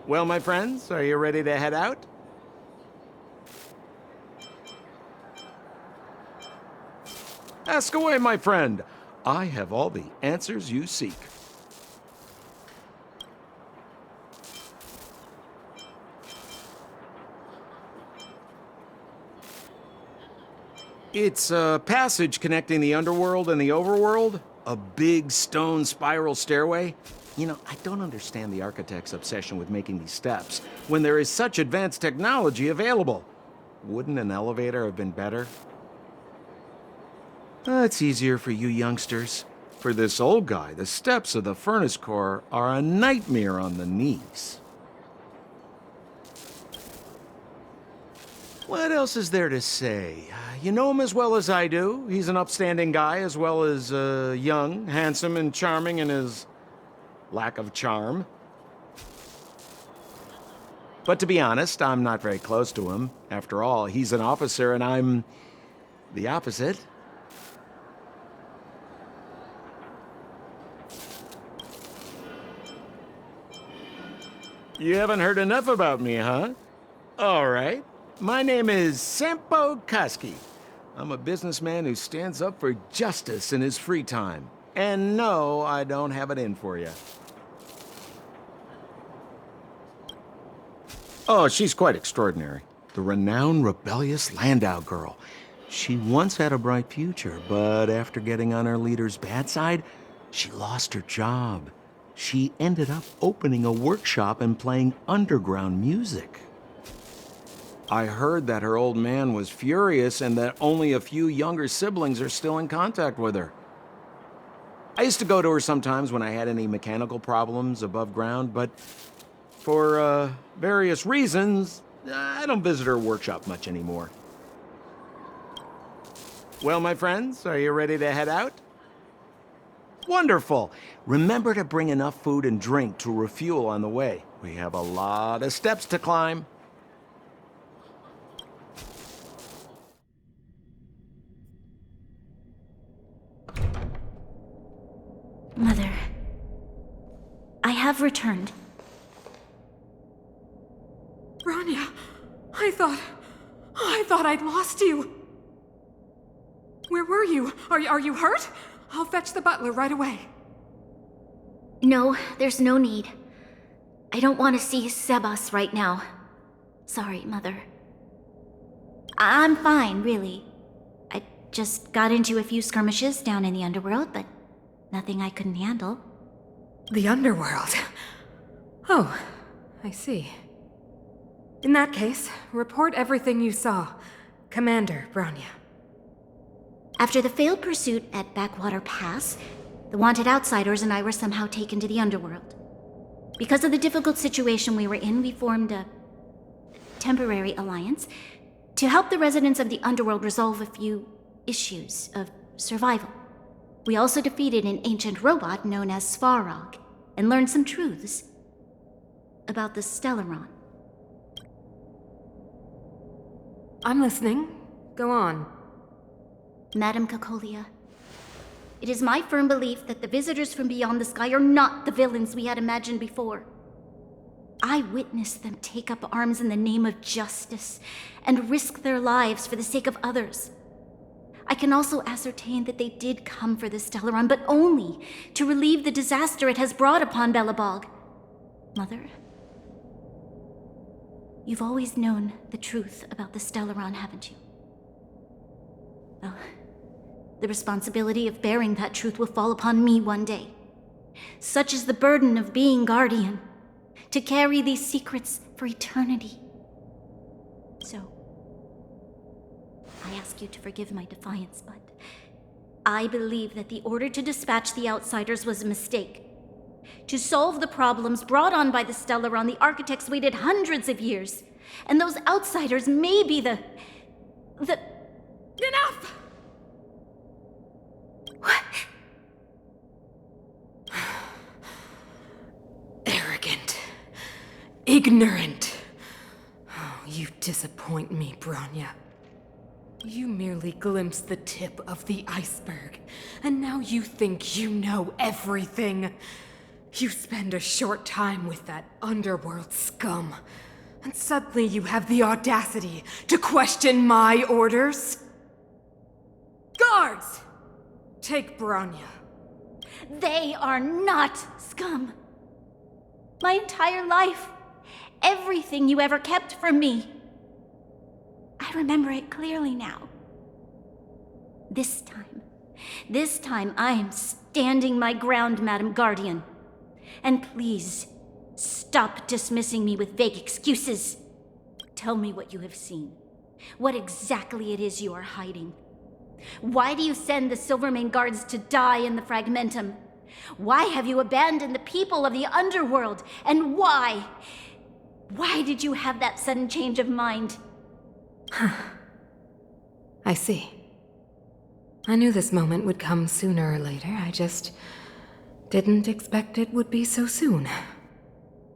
Well, my friends, are you ready to head out? Ask away, my friend. I have all the answers you seek. It's a passage connecting the underworld and the overworld. A big stone spiral stairway. You know, I don't understand the architect's obsession with making these steps when there is such advanced technology available. Wouldn't an elevator have been better? It's easier for you youngsters. For this old guy, the steps of the furnace core are a nightmare on the knees. What else is there to say? You know him as well as I do. He's an upstanding guy, as well as young, handsome, and charming in his lack of charm. But to be honest, I'm not very close to him. After all, he's an officer and I'm the opposite. You haven't heard enough about me, huh? All right. My name is Sampo. I'm a businessman who stands up for justice in his free time. And no, I don't have it in for you. Oh, she's quite extraordinary. The renowned rebellious Landau girl. She once had a bright future, but after getting on her leader's bad side, she lost her job. She ended up opening a workshop and playing underground music. I heard that her old man was furious and that only a few younger siblings are still in contact with her. I used to go to her sometimes when I had any mechanical problems above ground, but for various reasons, I don't visit her workshop much anymore. Well, my friends, are you ready to head out? Wonderful. Remember to bring enough food and drink to refuel on the way. We have a lot of steps to climb. Mother, I have returned. Bronya, I thought I'd lost you. Where were you? Are you hurt? I'll fetch the butler right away. No, there's no need. I don't want to see Sebas right now. Sorry, Mother. I'm fine, really. I just got into a few skirmishes down in the underworld, but nothing I couldn't handle. The underworld? Oh, I see. In that case, report everything you saw. Commander Bronya. After the failed pursuit at Backwater Pass, the wanted outsiders and I were somehow taken to the underworld. Because of the difficult situation we were in, we formed a temporary alliance to help the residents of the underworld resolve a few issues of survival. We also defeated an ancient robot known as Svarog and learned some truths about the Stellaron. I'm listening. Go on. Madam Cocolia, it is my firm belief that the visitors from beyond the sky are not the villains we had imagined before. I witnessed them take up arms in the name of justice and risk their lives for the sake of others. I can also ascertain that they did come for the Stellaron, but only to relieve the disaster it has brought upon Belobog. Mother, you've always known the truth about the Stellaron, haven't you? Well, the responsibility of bearing that truth will fall upon me one day. Such is the burden of being guardian, to carry these secrets for eternity. So, I ask you to forgive my defiance, but I believe that the order to dispatch the outsiders was a mistake. To solve the problems brought on by the Stellaron, the architects waited hundreds of years, and those outsiders may be the... Enough! Arrogant. Ignorant. Oh, you disappoint me, Bronya. You merely glimpsed the tip of the iceberg, and now you think you know everything. You spend a short time with that underworld scum, and suddenly you have the audacity to question my orders? Guards! Take Bronya. They are not scum. My entire life, everything you ever kept from me. I remember it clearly now. This time I am standing my ground, Madam Guardian. And please, stop dismissing me with vague excuses. Tell me what you have seen. What exactly it is you are hiding. Why do you send the Silvermane guards to die in the Fragmentum? Why have you abandoned the people of the underworld? And why? Why did you have that sudden change of mind? I see. I knew this moment would come sooner or later. I just didn't expect it would be so soon.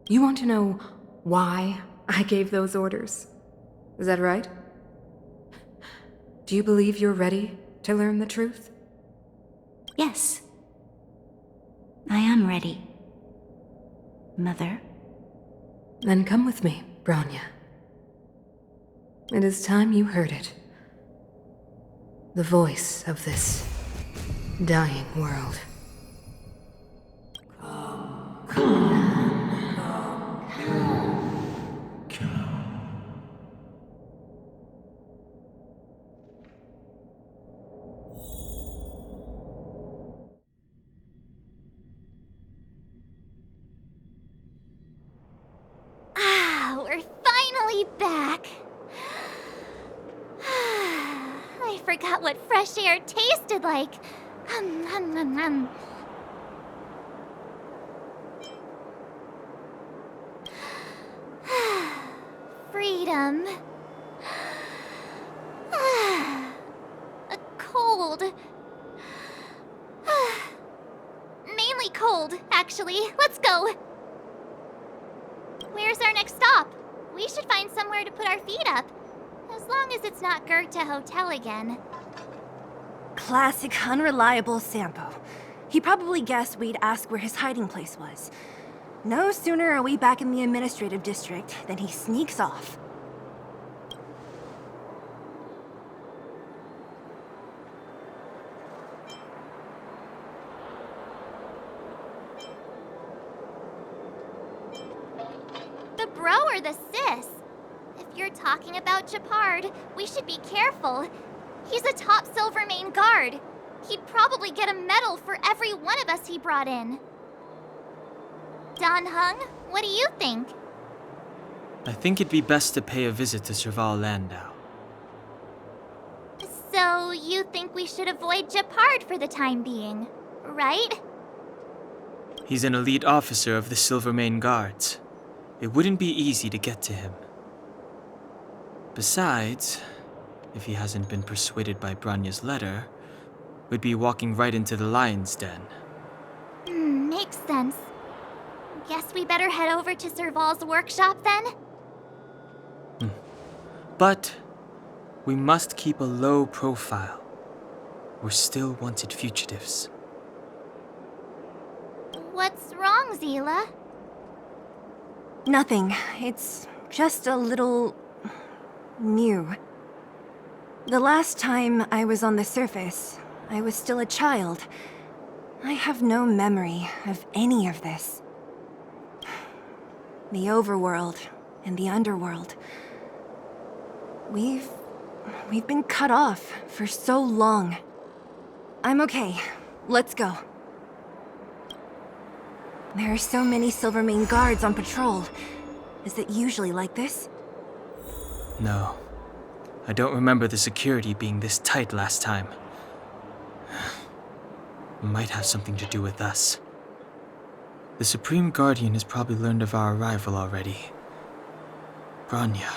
You want to know why I gave those orders? Is that right? Do you believe you're ready to learn the truth? Yes. I am ready. Mother. Then come with me, Bronya. It is time you heard it. The voice of this dying world. We're finally back. I forgot what fresh air tasted like. Hum, hum, hum, hum. Freedom. A cold. Mainly cold, actually. Let's go. Where's our next stop? We should find somewhere to put our feet up. As long as it's not Goethe Hotel again. Classic unreliable Sampo. He probably guessed we'd ask where his hiding place was. No sooner are we back in the administrative district than he sneaks off. The bro or the sis? If you're talking about Japard, we should be careful. He's a top Silvermane guard. He'd probably get a medal for every one of us he brought in. Don Hung, what do you think? I think it'd be best to pay a visit to Serval Landau. So, you think we should avoid Japard for the time being, right? He's an elite officer of the Silvermane Guards. It wouldn't be easy to get to him. Besides, if he hasn't been persuaded by Bronya's letter, we'd be walking right into the lion's den. Makes sense. Guess we better head over to Serval's workshop then? But we must keep a low profile. We're still wanted fugitives. What's wrong, Zila? Nothing. It's just a little... new. The last time I was on the surface, I was still a child. I have no memory of any of this. The overworld and the underworld. We've been cut off for so long. I'm okay. Let's go. There are so many Silvermane guards on patrol. Is it usually like this? No. I don't remember the security being this tight last time. Might have something to do with us. The Supreme Guardian has probably learned of our arrival already. Bronya.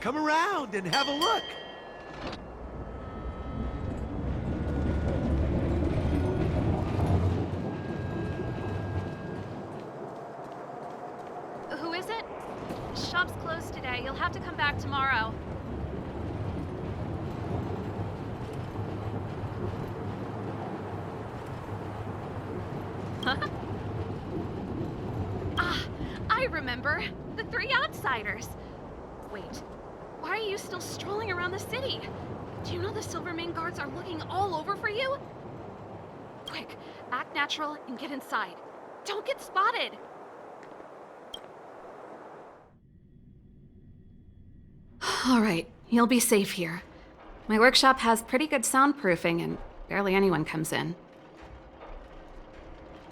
come around and have a look. Who is it? Shop's closed today. You'll have to come back tomorrow. Huh? Ah, I remember. The three outsiders. Wait, why are you still strolling around the city? Do you know the Silvermane guards are looking all over for you? Quick, act natural and get inside. Don't get spotted! All right, you'll be safe here. My workshop has pretty good soundproofing and barely anyone comes in.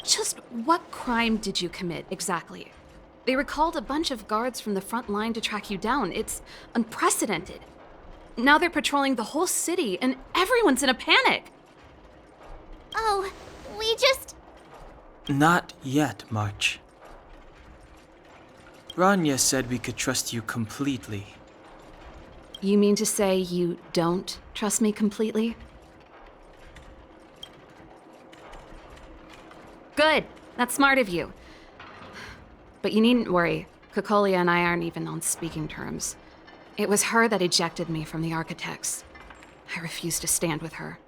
Just what crime did you commit, exactly? They recalled a bunch of guards from the front line to track you down. It's unprecedented. Now they're patrolling the whole city and everyone's in a panic. Oh, we just... Not yet, March. Bronya said we could trust you completely. You mean to say you don't trust me completely? Good. That's smart of you. But you needn't worry. Cocolia and I aren't even on speaking terms. It was her that ejected me from the Architects. I refuse to stand with her.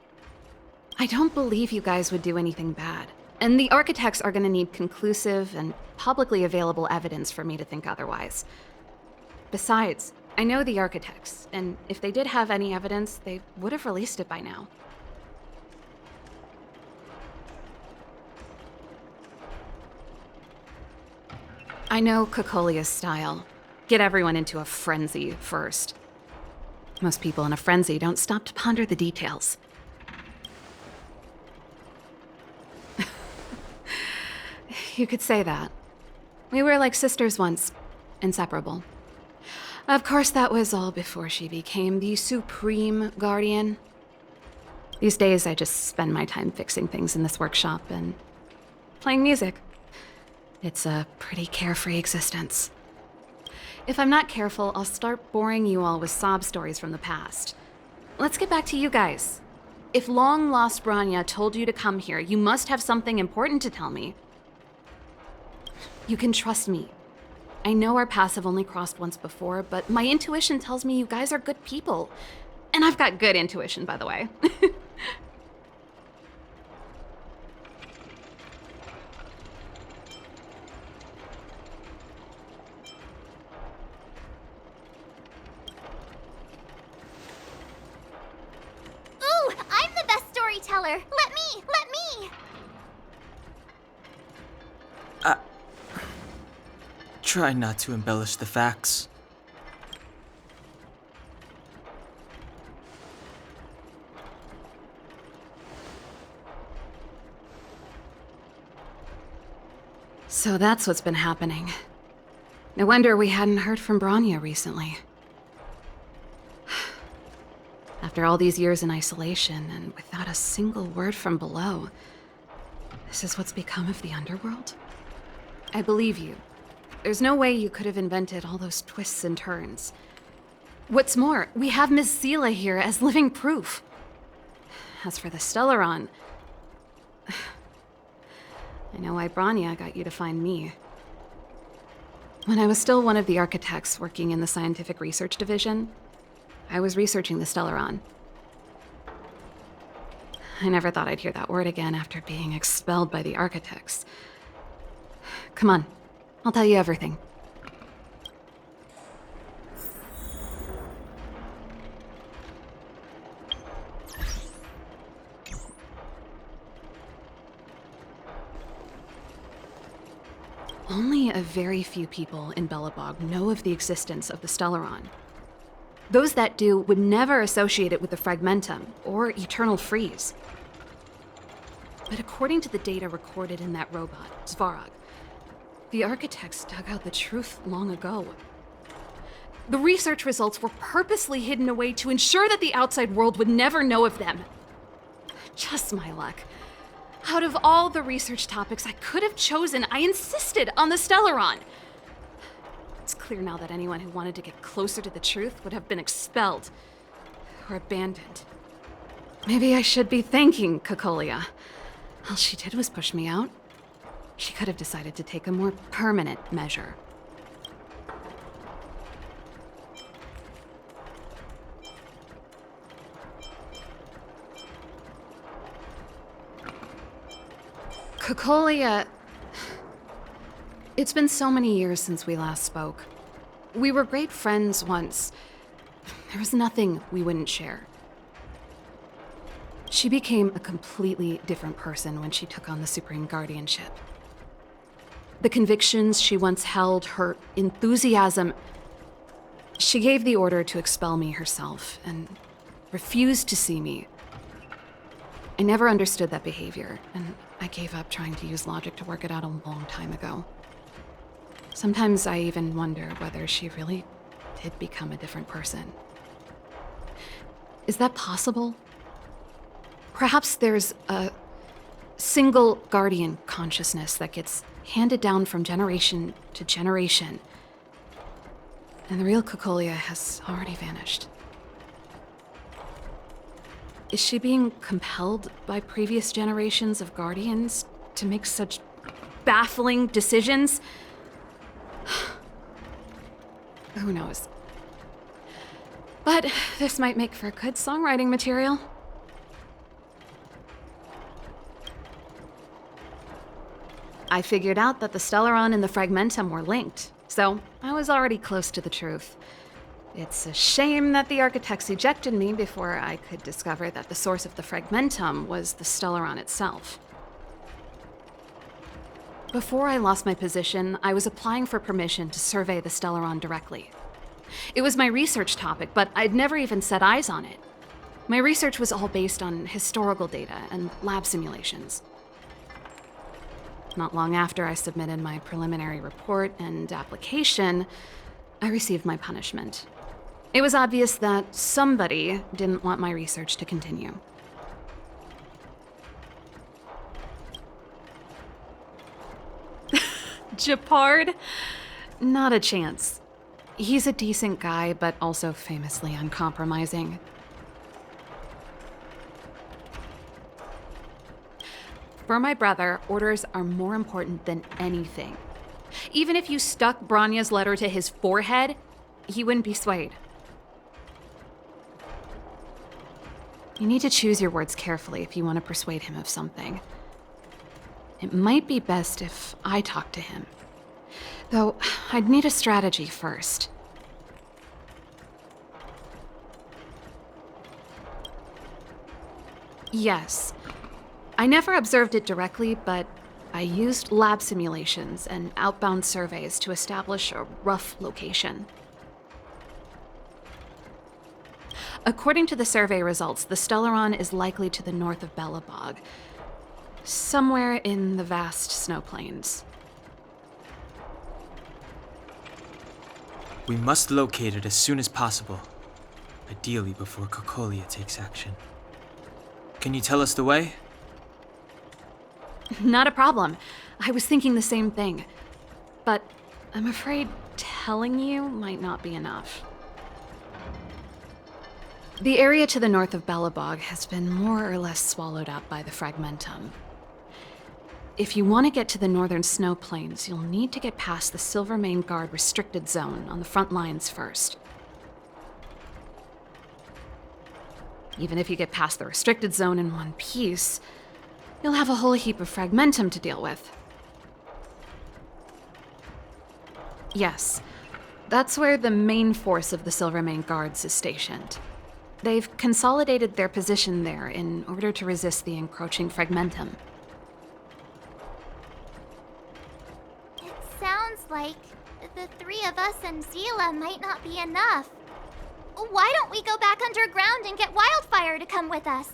I don't believe you guys would do anything bad. And the Architects are going to need conclusive and publicly available evidence for me to think otherwise. Besides, I know the Architects, and if they did have any evidence, they would have released it by now. I know Cocolia's style. Get everyone into a frenzy first. Most people in a frenzy don't stop to ponder the details. You could say that. We were like sisters once, inseparable. Of course, that was all before she became the Supreme Guardian. These days, I just spend my time fixing things in this workshop and playing music. It's a pretty carefree existence. If I'm not careful, I'll start boring you all with sob stories from the past. Let's get back to you guys. If long-lost Bronya told you to come here, you must have something important to tell me. You can trust me. I know our paths have only crossed once before, but my intuition tells me you guys are good people. And I've got good intuition, by the way. Ooh, I'm the best storyteller! Let me! Try not to embellish the facts. So that's what's been happening. No wonder we hadn't heard from Bronya recently. After all these years in isolation and without a single word from below, this is what's become of the underworld? I believe you. There's no way you could have invented all those twists and turns. What's more, we have Miss Seela here as living proof. As for the Stellaron, I know why Bronya got you to find me. When I was still one of the architects working in the scientific research division, I was researching the Stellaron. I never thought I'd hear that word again after being expelled by the architects. Come on, I'll tell you everything. Only a very few people in Belobog know of the existence of the Stellaron. Those that do would never associate it with the Fragmentum or Eternal Freeze. But according to the data recorded in that robot, Svarog, the architects dug out the truth long ago. The research results were purposely hidden away to ensure that the outside world would never know of them. Just my luck. Out of all the research topics I could have chosen, I insisted on the Stellaron. It's clear now that anyone who wanted to get closer to the truth would have been expelled or abandoned. Maybe I should be thanking Cocolia. All she did was push me out. She could have decided to take a more permanent measure. Cocolia... It's been so many years since we last spoke. We were great friends once. There was nothing we wouldn't share. She became a completely different person when she took on the Supreme Guardianship. The convictions she once held, her enthusiasm... She gave the order to expel me herself and refused to see me. I never understood that behavior, and I gave up trying to use logic to work it out a long time ago. Sometimes I even wonder whether she really did become a different person. Is that possible? Perhaps there's a single guardian consciousness that gets handed down from generation to generation, and the real Cocolia has already vanished. Is she being compelled by previous generations of guardians to make such baffling decisions? Who knows? But this might make for good songwriting material. I figured out that the Stellaron and the Fragmentum were linked, so I was already close to the truth. It's a shame that the architects ejected me before I could discover that the source of the Fragmentum was the Stellaron itself. Before I lost my position, I was applying for permission to survey the Stellaron directly. It was my research topic, but I'd never even set eyes on it. My research was all based on historical data and lab simulations. Not long after I submitted my preliminary report and application, I received my punishment. It was obvious that somebody didn't want my research to continue. Japard? Not a chance. He's a decent guy, but also famously uncompromising. For my brother, orders are more important than anything. Even if you stuck Bronya's letter to his forehead, he wouldn't be swayed. You need to choose your words carefully if you want to persuade him of something. It might be best if I talk to him. Though, I'd need a strategy first. Yes. I never observed it directly, but I used lab simulations and outbound surveys to establish a rough location. According to the survey results, the Stellaron is likely to the north of Belobog, somewhere in the vast snow plains. We must locate it as soon as possible, ideally before Cocolia takes action. Can you tell us the way? Not a problem. I was thinking the same thing. But I'm afraid telling you might not be enough. The area to the north of Belobog has been more or less swallowed up by the Fragmentum. If you want to get to the northern snow plains, you'll need to get past the Silvermane Guard restricted zone on the front lines first. Even if you get past the restricted zone in one piece, you'll have a whole heap of Fragmentum to deal with. Yes, that's where the main force of the Silvermane Guards is stationed. They've consolidated their position there in order to resist the encroaching Fragmentum. It sounds like the three of us and Zila might not be enough. Why don't we go back underground and get Wildfire to come with us?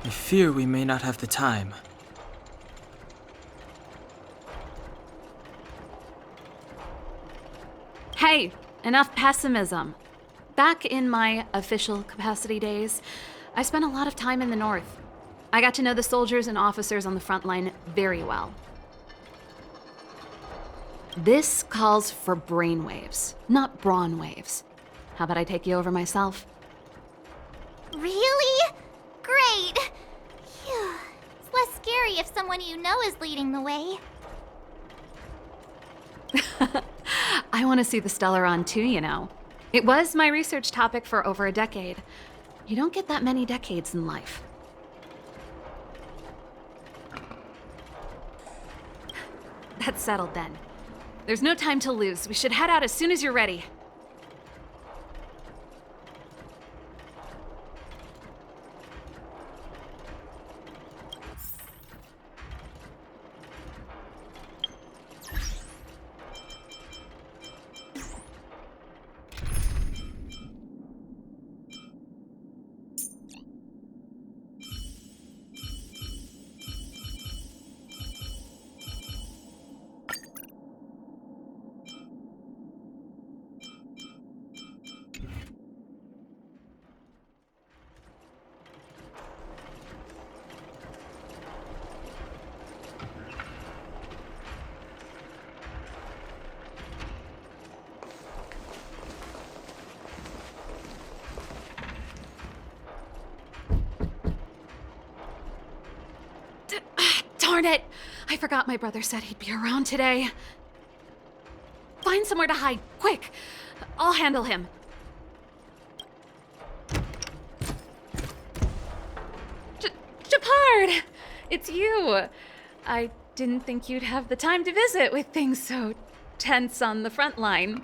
I fear we may not have the time. Hey, enough pessimism. Back in my official capacity days, I spent a lot of time in the north. I got to know the soldiers and officers on the front line very well. This calls for brainwaves, not brawn waves. How about I take you over myself? Really? Great! Phew. It's less scary if someone you know is leading the way. I want to see the Stellaron too, you know. It was my research topic for over a decade. You don't get that many decades in life. That's settled then. There's no time to lose. We should head out as soon as you're ready. Darn it! I forgot my brother said he'd be around today. Find somewhere to hide, quick! I'll handle him. Japard! It's you! I didn't think you'd have the time to visit with things so tense on the front line.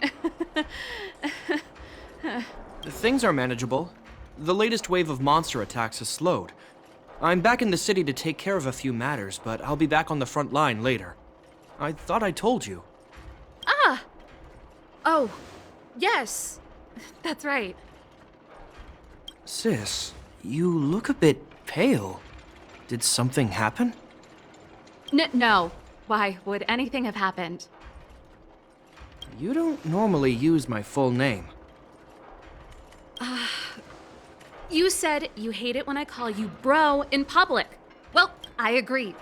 Things are manageable. The latest wave of monster attacks has slowed. I'm back in the city to take care of a few matters, but I'll be back on the front line later. I thought I told you. Ah! Oh, yes. That's right. Sis, you look a bit pale. Did something happen? No. Why would anything have happened? You don't normally use my full name. You said you hate it when I call you bro in public. Well, I agree.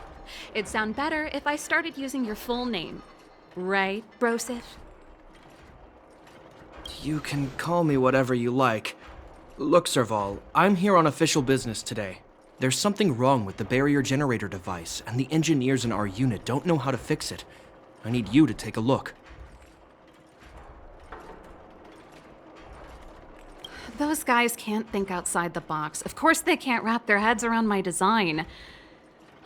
It'd sound better if I started using your full name. Right, Brosif? You can call me whatever you like. Look, Serval, I'm here on official business today. There's something wrong with the barrier generator device, and the engineers in our unit don't know how to fix it. I need you to take a look. Those guys can't think outside the box. Of course they can't wrap their heads around my design.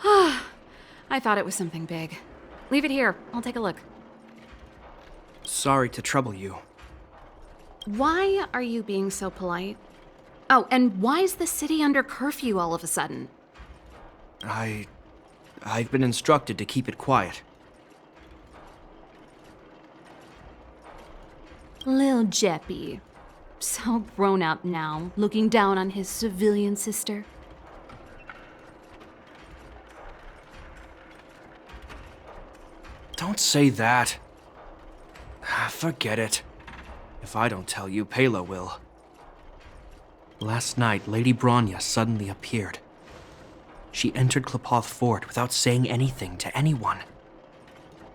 I thought it was something big. Leave it here. I'll take a look. Sorry to trouble you. Why are you being so polite? Oh, and why is the city under curfew all of a sudden? I've been instructed to keep it quiet. Lil Jeppy. So grown up now, looking down on his civilian sister. Don't say that. Forget it. If I don't tell you, Pela will. Last night, Lady Bronya suddenly appeared. She entered Klepoth Fort without saying anything to anyone.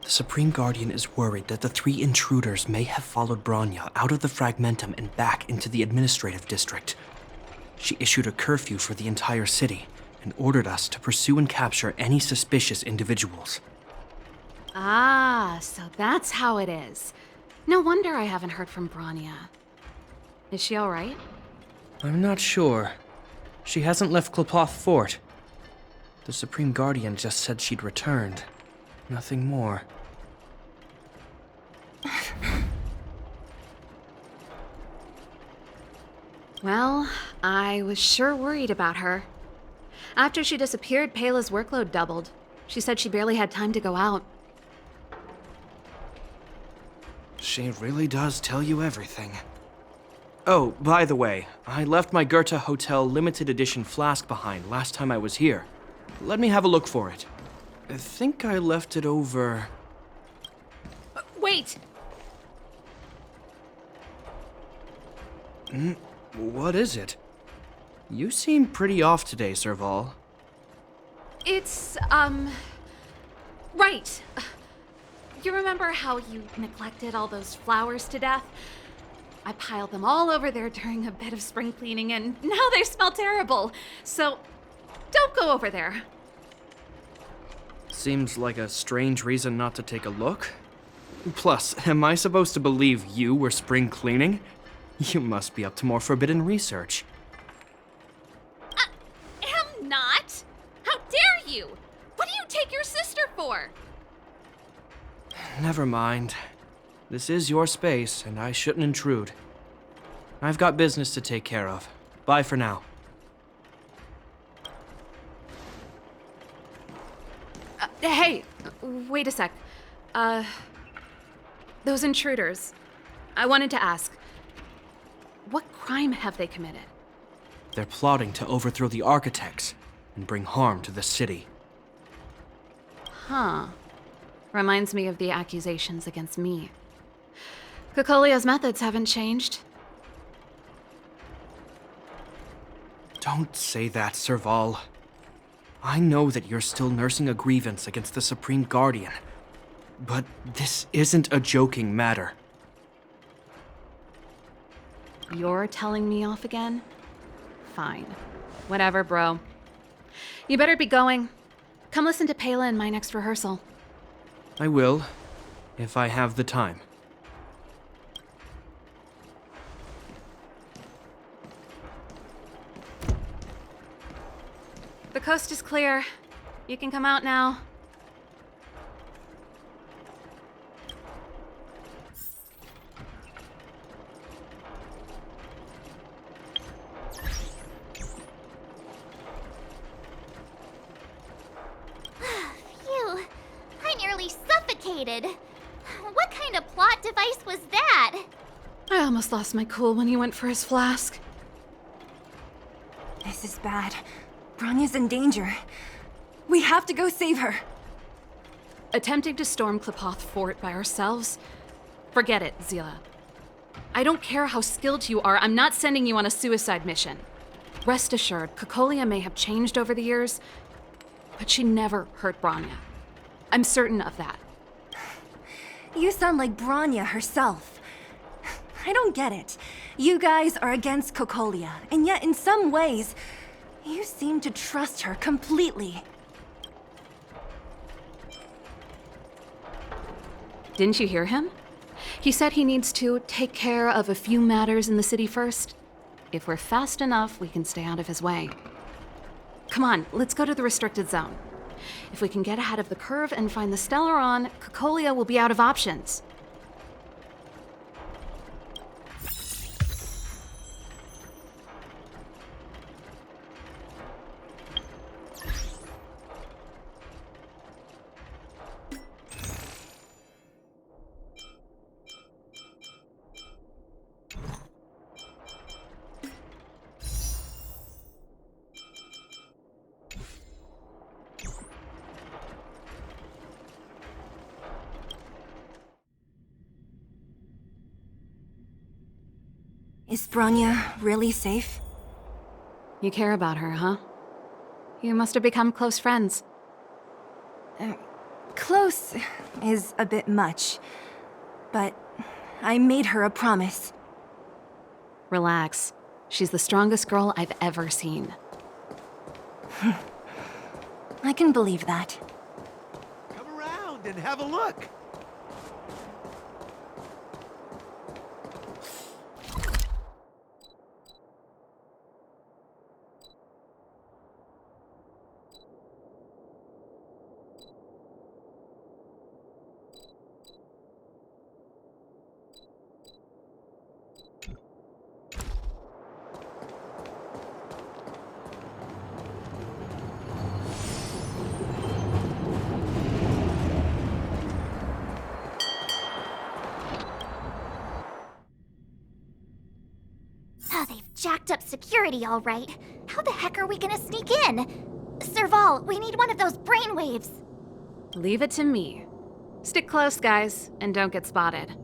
The Supreme Guardian is worried that the 3 intruders may have followed Bronya out of the Fragmentum and back into the administrative district. She issued a curfew for the entire city and ordered us to pursue and capture any suspicious individuals. Ah, so that's how it is. No wonder I haven't heard from Bronya. Is she all right? I'm not sure. She hasn't left Klepoth Fort. The Supreme Guardian just said she'd returned. Nothing more. Well, I was sure worried about her. After she disappeared, Pela's workload doubled. She said she barely had time to go out. She really does tell you everything. Oh, by the way, I left my Goethe Hotel limited edition flask behind last time I was here. Let me have a look for it. I think I left it over... Wait! What is it? You seem pretty off today, Serval. It's, right. You remember how you neglected all those flowers to death? I piled them all over there during a bit of spring cleaning, and now they smell terrible. So, don't go over there. Seems like a strange reason not to take a look. Plus, am I supposed to believe you were spring cleaning? You must be up to more forbidden research. Am not! How dare you! What do you take your sister for? Never mind. This is your space, and I shouldn't intrude. I've got business to take care of. Bye for now. Hey, wait a sec. Those intruders. I wanted to ask, what crime have they committed? They're plotting to overthrow the architects and bring harm to the city. Huh. Reminds me of the accusations against me. Cocolia's methods haven't changed. Don't say that, Serval. I know that you're still nursing a grievance against the Supreme Guardian, but this isn't a joking matter. You're telling me off again? Fine. Whatever, bro. You better be going. Come listen to Pela in my next rehearsal. I will, if I have the time. The coast is clear. You can come out now. Phew, I nearly suffocated. What kind of plot device was that? I almost lost my cool when he went for his flask. This is bad. Bronya's in danger. We have to go save her. Attempting to storm Klipoth Fort by ourselves? Forget it, Zila. I don't care how skilled you are, I'm not sending you on a suicide mission. Rest assured, Cocolia may have changed over the years, but she never hurt Bronya. I'm certain of that. You sound like Bronya herself. I don't get it. You guys are against Cocolia, and yet in some ways, you seem to trust her completely. Didn't you hear him? He said he needs to take care of a few matters in the city first. If we're fast enough, we can stay out of his way. Come on, let's go to the restricted zone. If we can get ahead of the curve and find the Stellaron, Cocolia will be out of options. Is Bronya really safe? You care about her, huh? You must have become close friends. Close is a bit much, but I made her a promise. Relax. She's the strongest girl I've ever seen. I can believe that. Come around and have a look. Oh, they've jacked up security all right. How the heck are we gonna sneak in? Serval, we need one of those brainwaves. Leave it to me. Stick close, guys, and don't get spotted.